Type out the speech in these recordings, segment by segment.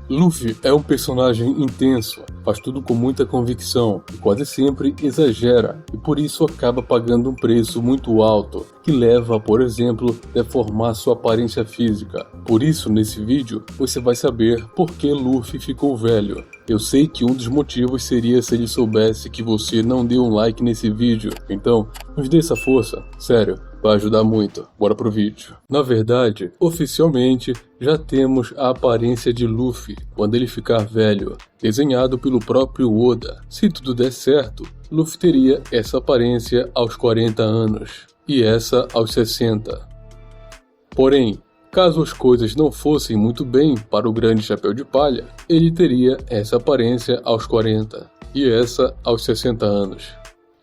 Luffy é um personagem intenso, faz tudo com muita convicção e quase sempre exagera, e por isso acaba pagando um preço muito alto, que leva a, por exemplo, deformar sua aparência física. Por isso, nesse vídeo, você vai saber por que Luffy ficou velho. Eu sei que um dos motivos seria se ele soubesse que você não deu um like nesse vídeo, então nos dê essa força, sério. Vai ajudar muito. Bora pro vídeo. Na verdade, oficialmente, já temos a aparência de Luffy quando ele ficar velho, desenhado pelo próprio Oda. Se tudo der certo, Luffy teria essa aparência aos 40 anos e essa aos 60. Porém, caso as coisas não fossem muito bem para o grande chapéu de palha, ele teria essa aparência aos 40 e essa aos 60 anos.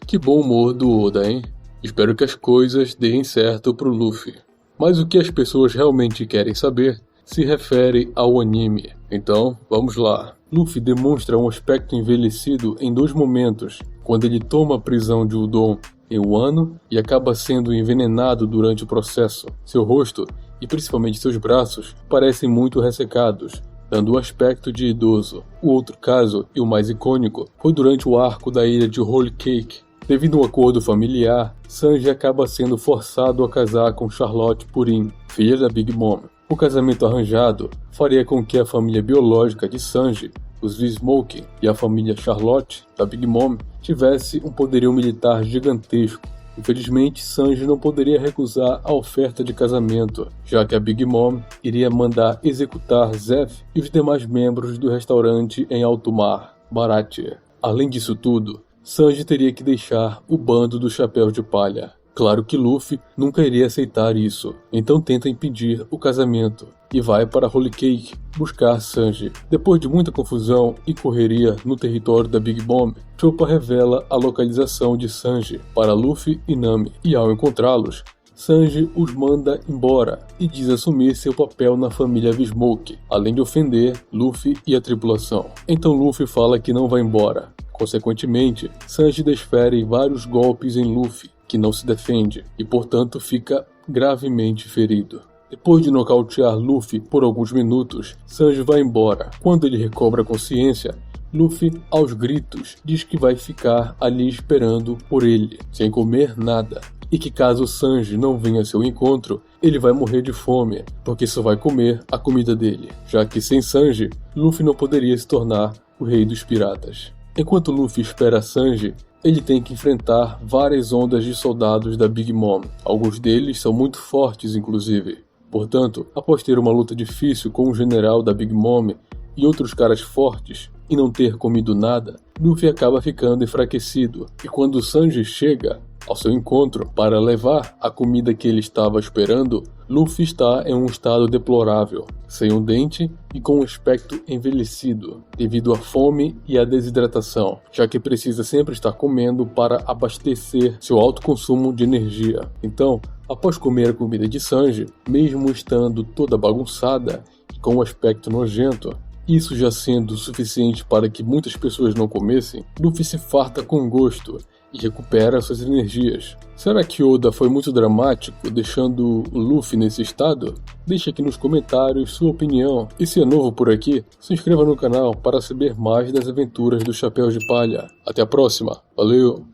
Que bom humor do Oda, hein? Espero que as coisas deem certo pro Luffy. Mas o que as pessoas realmente querem saber se refere ao anime. Então, vamos lá. Luffy demonstra um aspecto envelhecido em dois momentos, quando ele toma a prisão de Udon em Wano e acaba sendo envenenado durante o processo. Seu rosto, e principalmente seus braços, parecem muito ressecados, dando um aspecto de idoso. O outro caso, e o mais icônico, foi durante o arco da ilha de Whole Cake. Devido a um acordo familiar, Sanji acaba sendo forçado a casar com Charlotte Purim, filha da Big Mom. O casamento arranjado faria com que a família biológica de Sanji, os V-Smoke, e a família Charlotte, da Big Mom, tivesse um poderio militar gigantesco. Infelizmente, Sanji não poderia recusar a oferta de casamento, já que a Big Mom iria mandar executar Zeff e os demais membros do restaurante em alto mar, Baratie. Além disso tudo, Sanji teria que deixar o bando do Chapéu de Palha. Claro que Luffy nunca iria aceitar isso, então tenta impedir o casamento e vai para Whole Cake buscar Sanji. Depois de muita confusão e correria no território da Big Mom, Chopper revela a localização de Sanji para Luffy e Nami, e ao encontrá-los, Sanji os manda embora e diz assumir seu papel na família V-Smoke, além de ofender Luffy e a tripulação. Então Luffy fala que não vai embora. Consequentemente, Sanji desfere vários golpes em Luffy, que não se defende, e portanto fica gravemente ferido. Depois de nocautear Luffy por alguns minutos, Sanji vai embora. Quando ele recobra a consciência, Luffy, aos gritos, diz que vai ficar ali esperando por ele, sem comer nada, e que caso Sanji não venha a seu encontro, ele vai morrer de fome, porque só vai comer a comida dele, já que sem Sanji, Luffy não poderia se tornar o rei dos piratas. Enquanto Luffy espera Sanji, ele tem que enfrentar várias ondas de soldados da Big Mom. Alguns deles são muito fortes, inclusive. Portanto, após ter uma luta difícil com o general da Big Mom e outros caras fortes, e não ter comido nada, Luffy acaba ficando enfraquecido. E quando Sanji chega ao seu encontro para levar a comida que ele estava esperando, Luffy está em um estado deplorável, sem um dente e com um aspecto envelhecido, devido à fome e à desidratação, já que precisa sempre estar comendo para abastecer seu alto consumo de energia. Então, após comer a comida de Sanji, mesmo estando toda bagunçada e com um aspecto nojento, isso já sendo suficiente para que muitas pessoas não comessem, Luffy se farta com gosto e recupera suas energias. Será que Oda foi muito dramático, deixando o Luffy nesse estado? Deixe aqui nos comentários sua opinião. E se é novo por aqui, se inscreva no canal para saber mais das aventuras do Chapéu de Palha. Até a próxima, valeu!